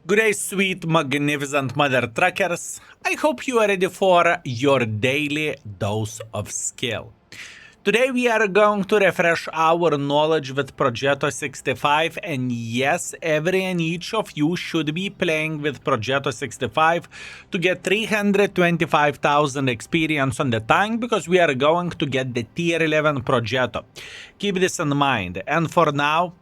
Good day, sweet, magnificent mother truckers. I hope you are ready for your daily dose of skill. Today we are going to refresh our knowledge with Progetto 65, and yes, every and each of you should be playing with Progetto 65 to get 325,000 experience on the tank, because we are going to get the tier 11 Progetto. Keep this in mind, and for now,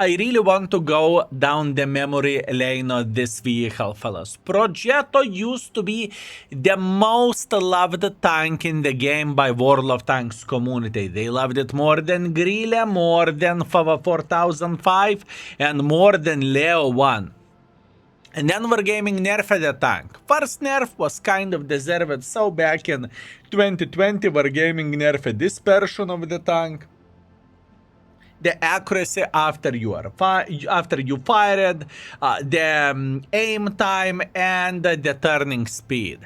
I really want to go down the memory lane of this vehicle, fellas. Progetto used to be the most loved tank in the game by World of Tanks community. They loved it more than Grille, more than 4005, and more than Leo 1. And then Wargaming nerfed the tank. First nerf was kind of deserved, so back in 2020 Wargaming nerfed this version of the tank. The accuracy after you fired, the aim time, and the turning speed.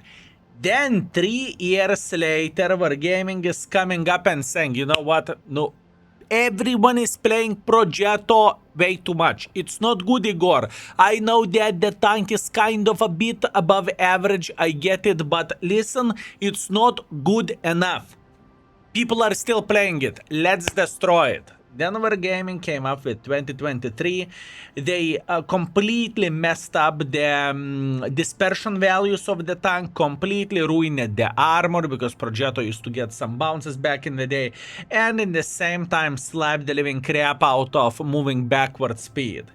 Then 3 years later, Wargaming is coming up and saying, you know what? No, everyone is playing Progetto way too much. It's not good, Igor. I know that the tank is kind of a bit above average. I get it, but listen, it's not good enough. People are still playing it. Let's destroy it. Then Wargaming came up with 2023. They completely messed up the dispersion values of the tank, completely ruined the armor, because Progetto used to get some bounces back in the day, and in the same time slapped the living crap out of moving backward speed.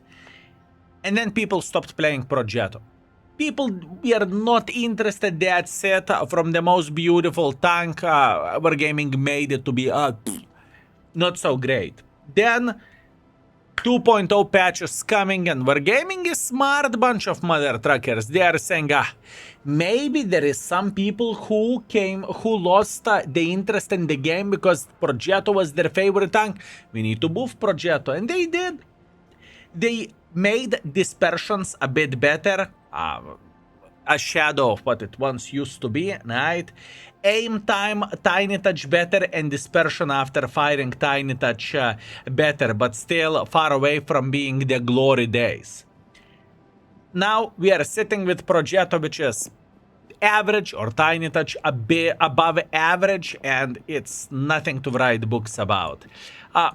And then people stopped playing Progetto. People were not interested, that's it. From the most beautiful tank, Wargaming made it to be not so great. Then 2.0 patch is coming, and Wargaming is smart bunch of mother truckers. They are saying, maybe there is some people who lost the interest in the game because Progetto was their favorite tank. We need to buff Progetto, and they did. They made dispersions a bit better, a shadow of what it once used to be, right? Aim time tiny touch better, and dispersion after firing tiny touch better, but still far away from being the glory days. Now we are sitting with Progetto, which is average or tiny touch a bit above average, and it's nothing to write books about.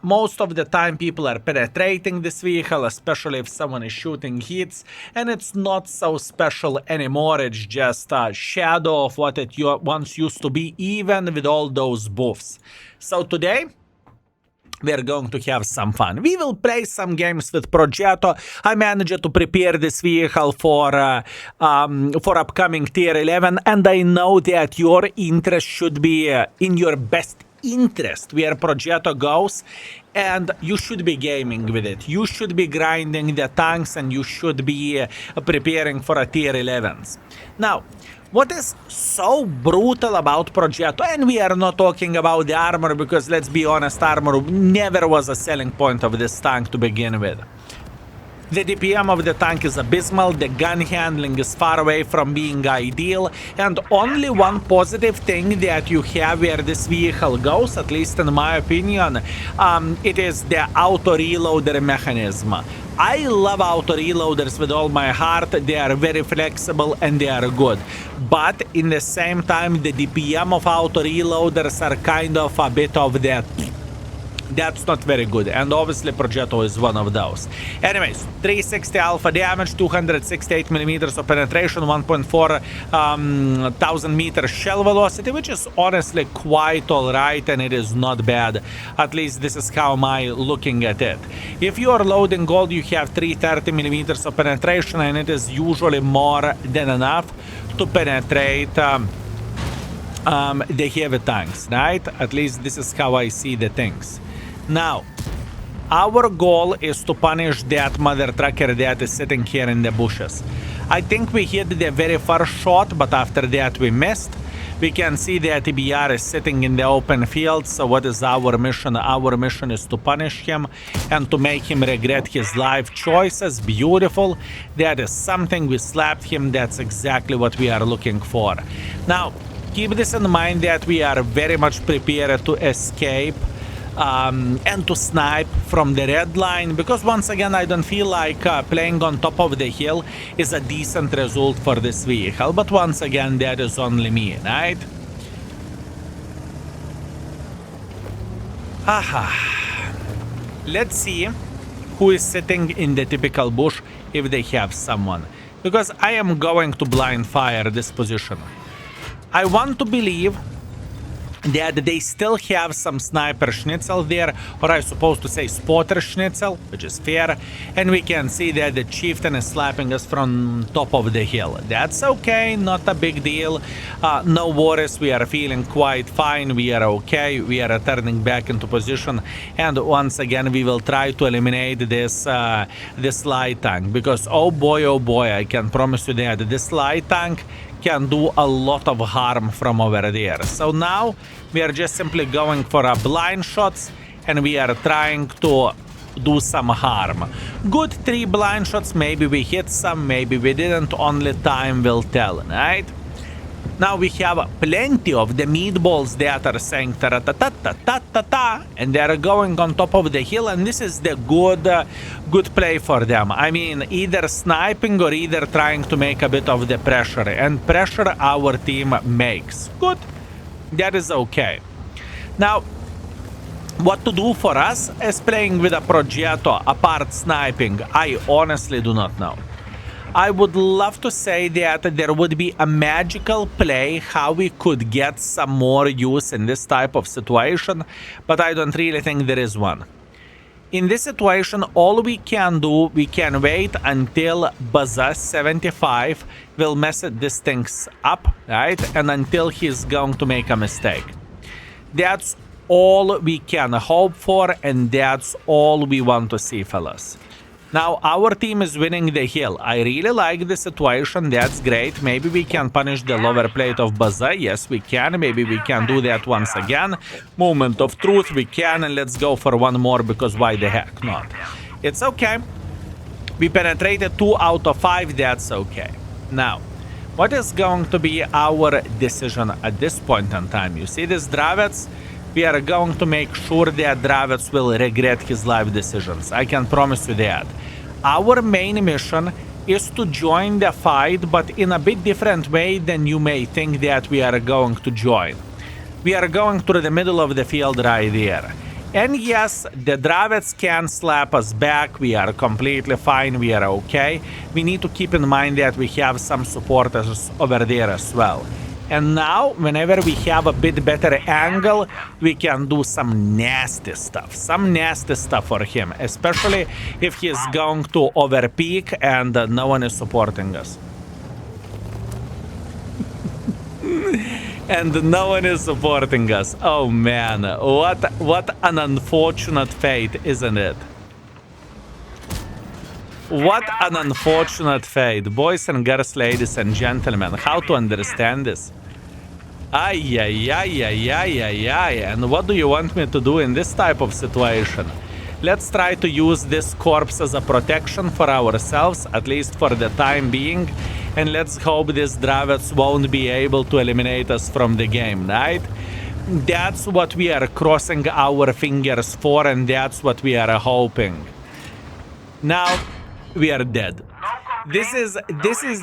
Most of the time people are penetrating this vehicle, especially if someone is shooting hits, and it's not so special anymore. It's just a shadow of what it once used to be, even with all those buffs. So today we are going to have some fun. We will play some games with Progetto. I managed to prepare this vehicle for upcoming tier 11, and I know that your interest should be in your best interest where Progetto goes, and you should be gaming with it. You should be grinding the tanks, and you should be preparing for a tier 11s. Now, what is so brutal about Progetto, and we are not talking about the armor, because let's be honest, armor never was a selling point of this tank to begin with. The DPM of the tank is abysmal, the gun handling is far away from being ideal, and only one positive thing that you have where this vehicle goes, at least in my opinion, it is the auto reloader mechanism. I love auto reloaders with all my heart. They are very flexible and they are good, but in the same time the DPM of auto reloaders are kind of a bit of that. That's not very good, and obviously Progetto is one of those. Anyways, 360 alpha damage, 268 millimeters of penetration, 1.4 thousand meter shell velocity, which is honestly quite alright, and it is not bad. At least this is how I'm looking at it. If you are loading gold, you have 330 millimeters of penetration, and it is usually more than enough to penetrate the heavy tanks, right? At least this is how I see the things. Now, our goal is to punish that mother trucker that is sitting here in the bushes. I think we hit the very first shot, but after that we missed. We can see that EBR is sitting in the open field, so what is our mission? Our mission is to punish him and to make him regret his life choices. Beautiful. That is something. We slapped him. That's exactly what we are looking for. Now, keep this in mind that we are very much prepared to escape and to snipe from the red line, because once again I don't feel like playing on top of the hill is a decent result for this vehicle, but once again that is only me, right? Aha. Let's see who is sitting in the typical bush if they have someone, because I am going to blind fire this position. I want to believe that they still have some sniper schnitzel there, or I supposed to say spotter schnitzel, which is fair, and we can see that the chieftain is slapping us from top of the hill. That's okay, not a big deal, no worries, we are feeling quite fine, we are okay, we are returning back into position, and once again we will try to eliminate this light tank, because oh boy, I can promise you that this light tank can do a lot of harm from over there. So now we are just simply going for a blind shots, and we are trying to do some harm. Good 3 blind shots, maybe we hit some, maybe we didn't, only time will tell, right? Now we have plenty of the meatballs that are saying ta-ra-ta-ta-ta-ta-ta-ta, and they are going on top of the hill, and this is the good play for them. I mean, either sniping or either trying to make a bit of the pressure, and pressure our team makes. Good. That is okay. Now, what to do for us as playing with a Progetto apart sniping, I honestly do not know. I would love to say that there would be a magical play how we could get some more use in this type of situation, but I don't really think there is one. In this situation, all we can do, we can wait until Baza 75 will mess these things up, right? And until he's going to make a mistake. That's all we can hope for, and that's all we want to see, fellas. Now, our team is winning the hill. I really like the situation. That's great. Maybe we can punish the lower plate of Baza. Yes, we can. Maybe we can do that once again. Moment of truth, we can. And let's go for one more, because why the heck not? It's okay. We penetrated 2 out of 5. That's okay. Now, what is going to be our decision at this point in time? You see this Dravets? We are going to make sure that Dravets will regret his life decisions. I can promise you that. Our main mission is to join the fight, but in a bit different way than you may think that we are going to join. We are going through the middle of the field right there. And yes, the Dravets can slap us back. We are completely fine. We are okay. We need to keep in mind that we have some supporters over there as well. And now, whenever we have a bit better angle, we can do some nasty stuff. Some nasty stuff for him, especially if he is going to overpeak and no one is supporting us. And no one is supporting us. Oh man, what an unfortunate fate, isn't it? What an unfortunate fate. Boys and girls, ladies and gentlemen, how to understand this? Ay, ay, ay, ay, ay, ay, ay. And what do you want me to do in this type of situation? Let's try to use this corpse as a protection for ourselves, at least for the time being. And let's hope these Dravets won't be able to eliminate us from the game, right? That's what we are crossing our fingers for, and that's what we are hoping. Now, we are dead. This is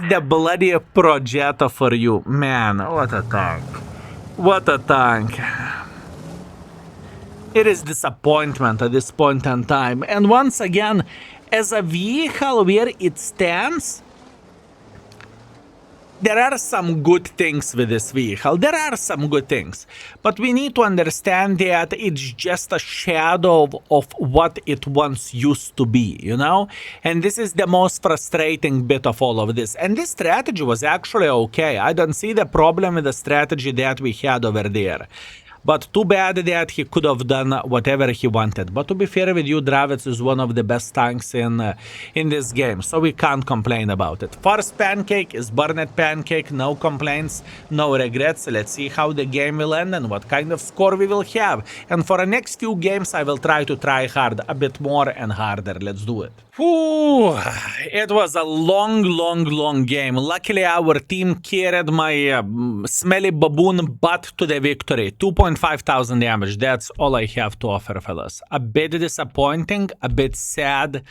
the bloody Progetto for you. Man, what a tank. What a tank. It is disappointment at this point in time. And once again, as a vehicle where it stands, there are some good things with this vehicle. There are some good things. But we need to understand that it's just a shadow of what it once used to be, you know? And this is the most frustrating bit of all of this. And this strategy was actually okay. I don't see the problem with the strategy that we had over there. But too bad that he could have done whatever he wanted. But to be fair with you, Dravets is one of the best tanks in this game, so we can't complain about it. First pancake is Burnett pancake, no complaints, no regrets. Let's see how the game will end and what kind of score we will have. And for the next few games, I will try hard a bit more and harder. Let's do it. Whew, it was a long game. Luckily, our team carried my smelly baboon butt to the victory. 2.5 6,500 damage. That's all I have to offer, fellas. A bit disappointing, a bit sad.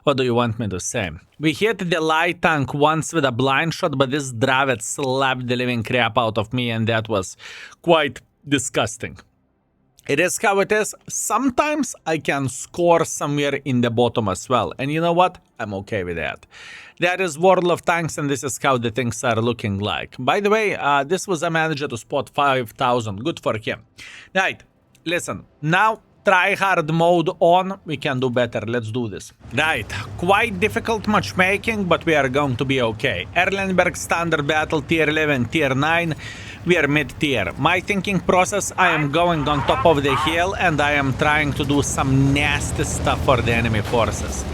What do you want me to say? We hit the light tank once with a blind shot, but this Dravet slapped the living crap out of me, and that was quite disgusting. It is how it is. Sometimes I can score somewhere in the bottom as well. And you know what? I'm okay with that. That is World of Tanks, and this is how the things are looking like. By the way, this was a manager to spot 5,000. Good for him. Right, listen. Now, try hard mode on. We can do better. Let's do this. Right, quite difficult matchmaking, but we are going to be okay. Erlenberg Standard Battle, Tier 11, Tier 9. We are mid-tier. My thinking process, I am going on top of the hill and I am trying to do some nasty stuff for the enemy forces.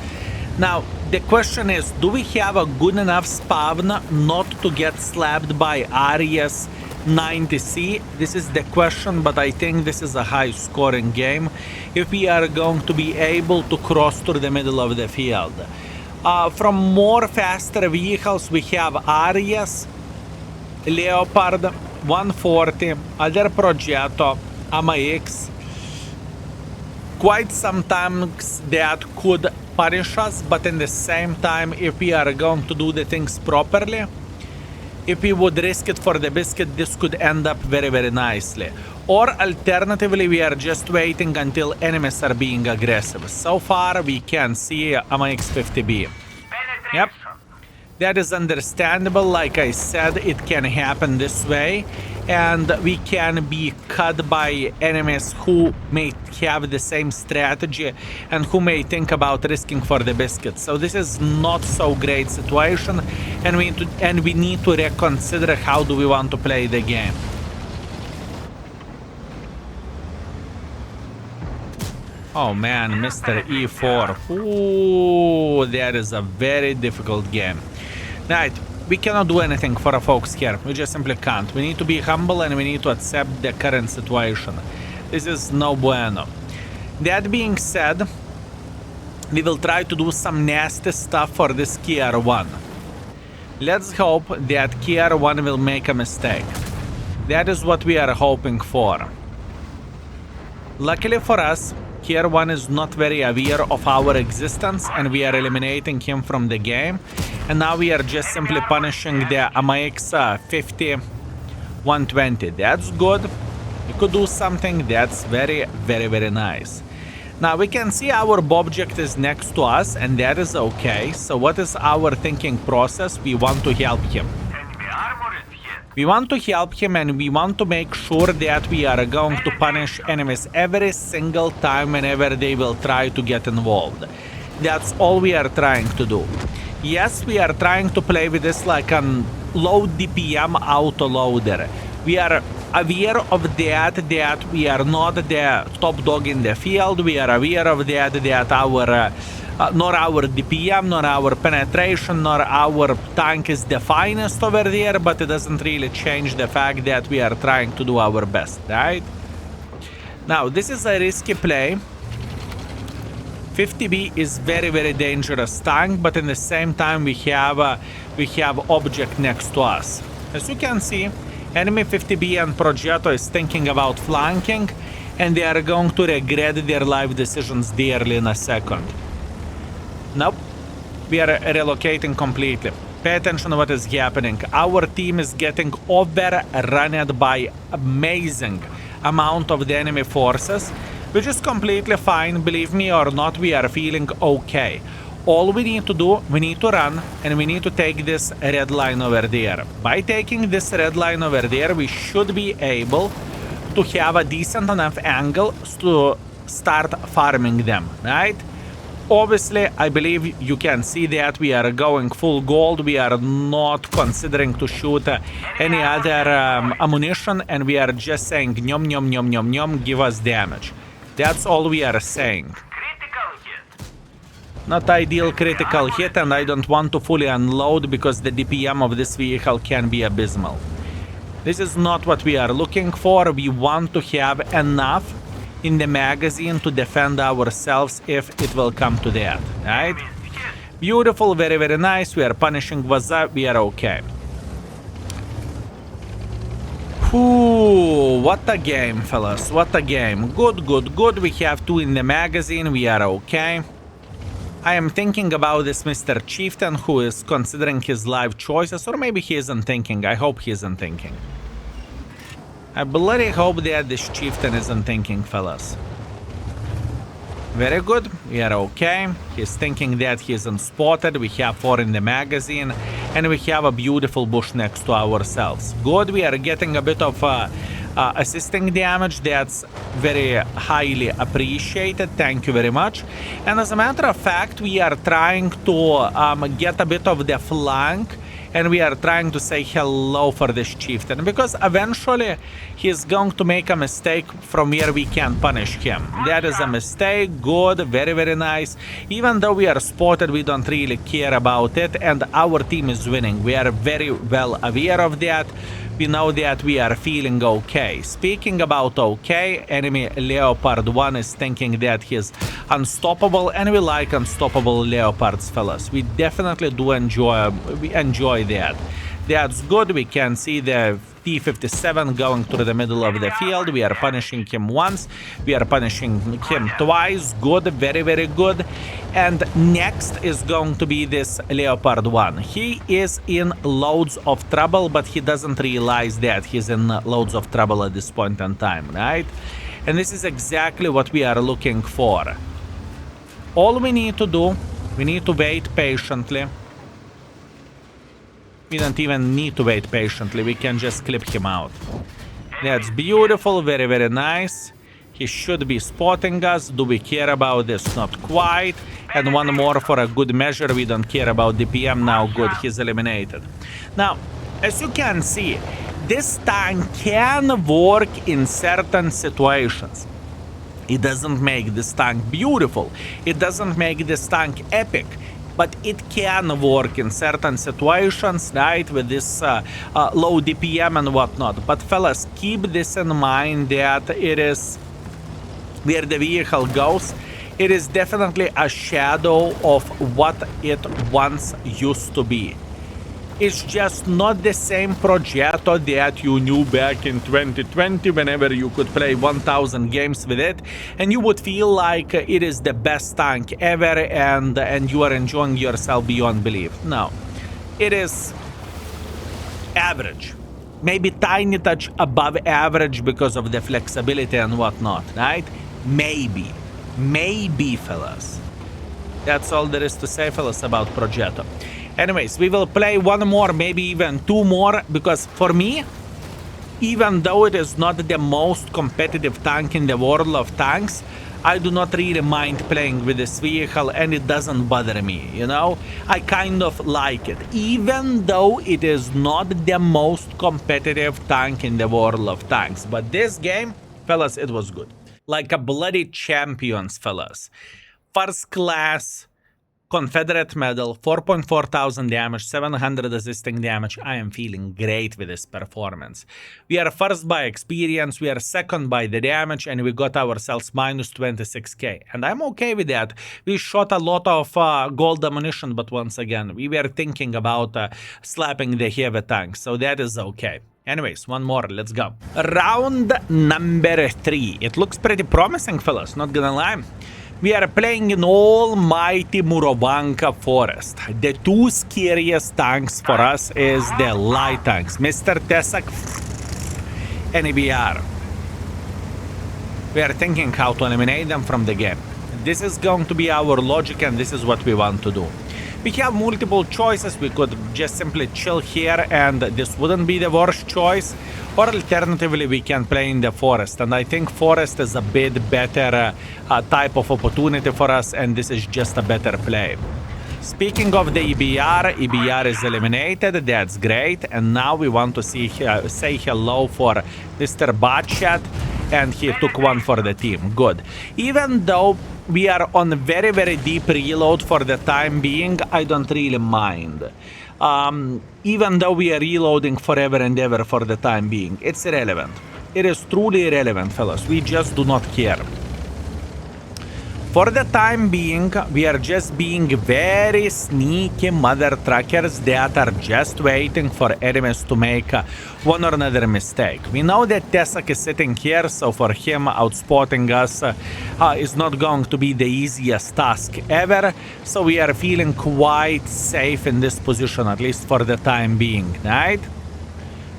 Now, the question is, do we have a good enough spawn not to get slapped by Arias 90C? This is the question, but I think this is a high-scoring game if we are going to be able to cross through the middle of the field. From more faster vehicles, we have Arias, Leopard, 140, other Progetto, AMX. Quite some tanks that could punish us, but in the same time, if we are going to do the things properly, if we would risk it for the biscuit, this could end up very, very nicely. Or alternatively, we are just waiting until enemies are being aggressive. So far, we can see AMX 50B. Yep. That is understandable. Like I said, it can happen this way, and we can be cut by enemies who may have the same strategy and who may think about risking for the biscuit. So this is not so great situation, and we need to reconsider how do we want to play the game. Oh man, Mr. E4. Ooh, that is a very difficult game. Right, we cannot do anything for our folks here. We just simply can't. We need to be humble and we need to accept the current situation. This is no bueno. That being said, we will try to do some nasty stuff for this Kier 1. Let's hope that Kier 1 will make a mistake. That is what we are hoping for. Luckily for us, Kier 1 is not very aware of our existence and we are eliminating him from the game. And now we are just simply punishing the AMX 50 120. That's good. We could do something that's very, very, very nice. Now we can see our object is next to us and that is okay. So what is our thinking process? We want to help him. We want to help him and we want to make sure that we are going to punish enemies every single time whenever they will try to get involved. That's all we are trying to do. Yes, we are trying to play with this like a low DPM autoloader. We are aware of that we are not the top dog in the field. We are aware of that our nor our DPM, nor our penetration, nor our tank is the finest over there, but it doesn't really change the fact that we are trying to do our best, right? Now, this is a risky play. 50B is very, very dangerous tank, but in the same time we have object next to us. As you can see, enemy 50B and Progetto is thinking about flanking, and they are going to regret their life decisions dearly in a second. Nope, we are relocating completely. Pay attention to what is happening. Our team is getting overrun by amazing amount of the enemy forces, which is completely fine. Believe me or not, we are feeling okay. All we need to do, we need to run and we need to take this red line over there. By taking this red line over there, we should be able to have a decent enough angle to start farming them, right? Obviously, I believe you can see that we are going full gold. We are not considering to shoot any other ammunition, and we are just saying nyom nyom nyom nyom nyom, give us damage. That's all we are saying. Not ideal critical hit, and I don't want to fully unload because the DPM of this vehicle can be abysmal. This is not what we are looking for. We want to have enough in the magazine to defend ourselves if it will come to that, right? Beautiful, very, very nice. We are punishing Vaza. We are okay. Whew, what a game, fellas. What a game. Good, good, good. We have 2 in the magazine. We are okay. I am thinking about this Mr. Chieftain who is considering his life choices, or maybe he isn't thinking. I hope he isn't thinking. I bloody hope that this Chieftain isn't thinking, fellas. Very good. We are okay. He's thinking that he isn't spotted. We have 4 in the magazine. And we have a beautiful bush next to ourselves. Good. We are getting a bit of assisting damage. That's very highly appreciated. Thank you very much. And as a matter of fact, we are trying to get a bit of the flank. And we are trying to say hello for this chieftain, because eventually he's going to make a mistake from where we can punish him. That is a mistake. Good, very, very nice. Even though we are spotted, we don't really care about it, and our team is winning. We are very well aware of that. We know that we are feeling okay. Speaking about okay, enemy Leopard 1 is thinking that he's unstoppable, and we like unstoppable leopards, fellas. We definitely do enjoy that. That's good. We can see the T-57 going through the middle of the field. We are punishing him once. We are punishing him twice. Good, very, very good. And next is going to be this Leopard 1. He is in loads of trouble, but he doesn't realize that he's in loads of trouble at this point in time, right? And this is exactly what we are looking for. All we need to do, we need to wait patiently. We don't even need to wait patiently. We can just clip him out. That's beautiful. Very, very nice. He should be spotting us. Do we care about this? Not quite. And one more for a good measure. We don't care about DPM now. Good. He's eliminated. Now, as you can see, this tank can work in certain situations. It doesn't make this tank beautiful. It doesn't make this tank epic. But it can work in certain situations, right, with this low DPM and whatnot. But fellas, keep this in mind that it is where the vehicle goes. It is definitely a shadow of what it once used to be. It's just not the same Progetto that you knew back in 2020, whenever you could play 1000 games with it, and you would feel like it is the best tank ever, and you are enjoying yourself beyond belief. No, it is average, maybe tiny touch above average because of the flexibility and whatnot, right? Maybe, fellas. That's all there is to say, fellas, about Progetto. Anyways, we will play one more, maybe even 2 more, because for me, even though it is not the most competitive tank in the world of tanks, I do not really mind playing with this vehicle, and it doesn't bother me, you know? I kind of like it, even though it is not the most competitive tank in the world of tanks. But this game, fellas, it was good. Like a bloody champions, fellas. First class Confederate medal, 4.4 thousand damage, 700 assisting damage. I am feeling great with this performance. We are first by experience, we are second by the damage, and we got ourselves minus 26k. And I'm okay with that. We shot a lot of gold ammunition, but once again, we were thinking about slapping the heavy tanks, so that is okay. Anyways, one more, let's go. Round number 3. It looks pretty promising, fellas, not gonna lie. We are playing in almighty Murovanka forest. The 2 scariest tanks for us is the light tanks, Mr. Tesak and EBR. We are thinking how to eliminate them from the game. This is going to be our logic, and this is what we want to do. We have multiple choices. We could just simply chill here, and this wouldn't be the worst choice. Or alternatively, we can play in the forest, and I think forest is a bit better type of opportunity for us, and this is just a better play. Speaking of the EBR is eliminated. That's great, and now we want to say hello for Mr. Batchat, and he took one for the team. Good. Even though we are on very, very deep reload for the time being, I don't really mind. Even though we are reloading forever and ever for the time being, it's irrelevant. It is truly irrelevant, fellas. We just do not care. For the time being, we are just being very sneaky mother truckers that are just waiting for enemies to make one or another mistake. We know that Tesak is sitting here, so for him outspotting us is not going to be the easiest task ever. So we are feeling quite safe in this position, at least for the time being, right?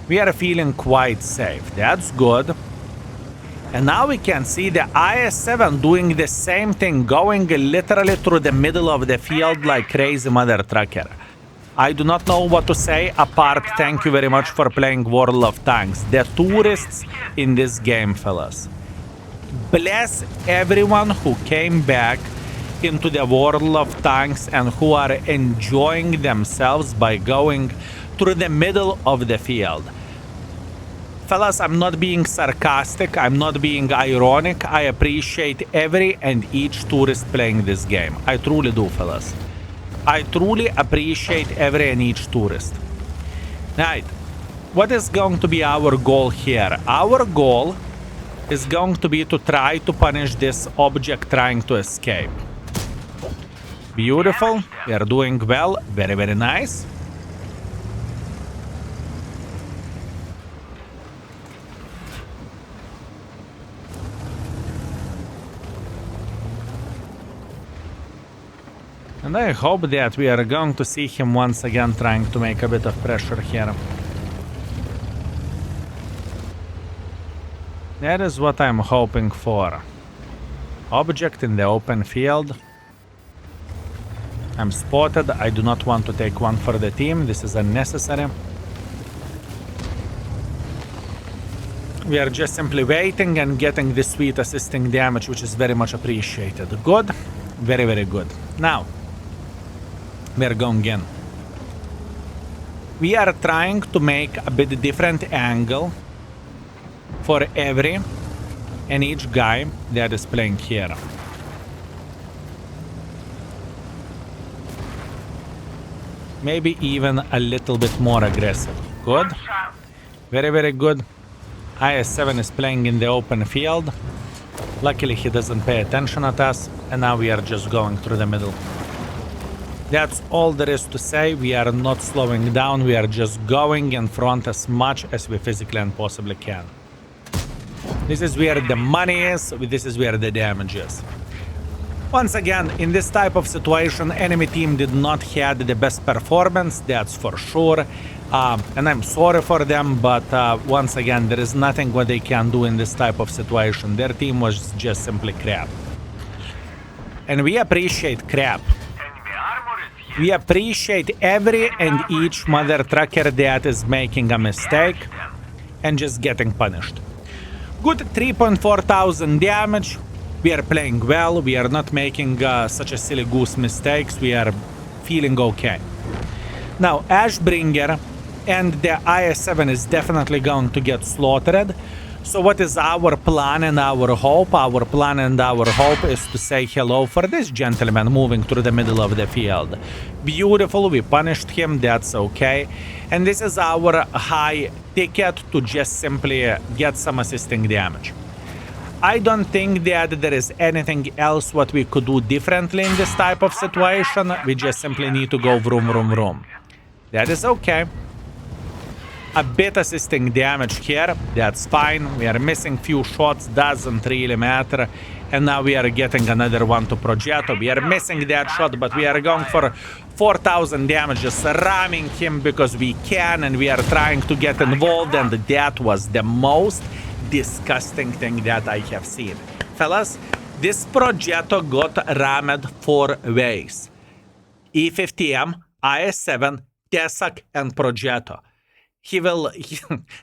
We are feeling quite safe. That's good. And now we can see the IS-7 doing the same thing, going literally through the middle of the field like crazy mother trucker. I do not know what to say apart thank you very much for playing World of Tanks. The tourists in this game, fellas. Bless everyone who came back into the World of Tanks and who are enjoying themselves by going through the middle of the field. Fellas, I'm not being sarcastic, I'm not being ironic. I appreciate every and each tourist playing this game. I truly do, fellas. I truly appreciate every and each tourist. Right. What is going to be our goal here? Our goal is going to be to try to punish this object trying to escape. Beautiful. We are doing well. Very, very nice. And I hope that we are going to see him once again trying to make a bit of pressure here. That is what I'm hoping for. Object in the open field. I'm spotted. I do not want to take one for the team. This is unnecessary. We are just simply waiting and getting the sweet assisting damage, which is very much appreciated. Good. Very, very good. Now, we are going in. We are trying to make a bit different angle for every and each guy that is playing here. Maybe even a little bit more aggressive. Good. Very, very good. IS-7 is playing in the open field. Luckily he doesn't pay attention at us, and now we are just going through the middle. That's all there is to say. We are not slowing down. We are just going in front as much as we physically and possibly can. This is where the money is. This is where the damage is. Once again, in this type of situation, enemy team did not have the best performance. That's for sure. And I'm sorry for them, but once again, there is nothing what they can do in this type of situation. Their team was just simply crap. And we appreciate crap. We appreciate every and each mother trucker that is making a mistake and just getting punished. Good 3,400 damage. We are playing well. We are not making such a silly goose mistakes. We are feeling okay. Now, Ashbringer and the IS-7 is definitely going to get slaughtered. So what is our plan and our hope? Our plan and our hope is to say hello for this gentleman moving through the middle of the field. Beautiful, we punished him, that's okay. And this is our high ticket to just simply get some assisting damage. I don't think that there is anything else what we could do differently in this type of situation. We just simply need to go vroom, vroom, vroom. That is okay. A bit assisting damage here, that's fine. We are missing few shots, doesn't really matter. And now we are getting another one to Progetto. We are missing that shot, but we are going for 4,000 damage, just ramming him because we can, and we are trying to get involved, and that was the most disgusting thing that I have seen. Fellas, this Progetto got rammed 4 ways. E50M, IS-7, Tesak, and Progetto.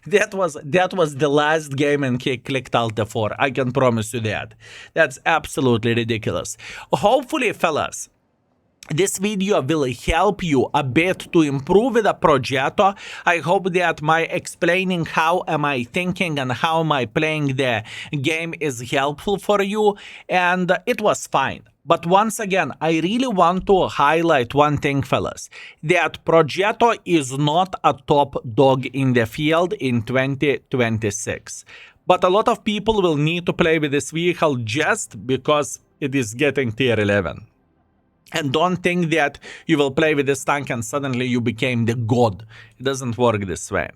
That was the last game and he clicked Alt F4. I can promise you that. That's absolutely ridiculous. Hopefully, fellas, this video will help you a bit to improve the Progetto. I hope that my explaining how am I thinking and how am I playing the game is helpful for you, and it was fine. But once again, I really want to highlight one thing, fellas, that Progetto is not a top dog in the field in 2026. But a lot of people will need to play with this vehicle just because it is getting tier 11. And don't think that you will play with this tank and suddenly you became the god. It doesn't work this way.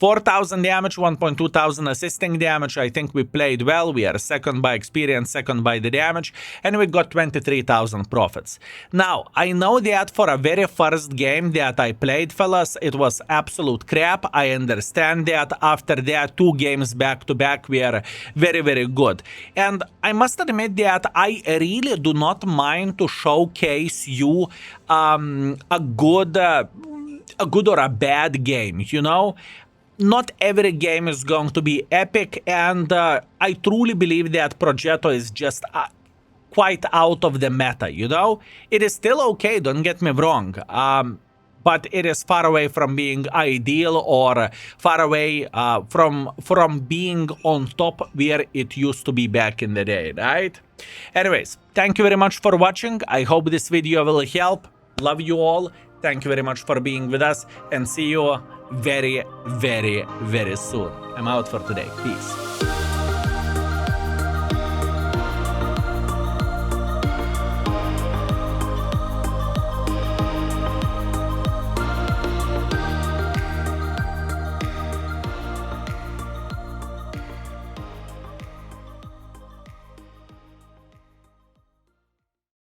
4,000 damage, 1.2 thousand assisting damage. I think we played well. We are second by experience, second by the damage. And we got 23,000 profits. Now, I know that for a very first game that I played, fellas, it was absolute crap. I understand that. After that, 2 games back to back were very, very good. And I must admit that I really do not mind to showcase you a good or a bad game, you know. Not every game is going to be epic, and I truly believe that Progetto is just quite out of the meta, you know. It is still okay, don't get me wrong, but it is far away from being ideal or far away from being on top where it used to be back in the day, right? Anyways, thank you very much for watching. I hope this video will help. Love you all. Thank you very much for being with us, and see you very, very, very soon. I'm out for today. Peace.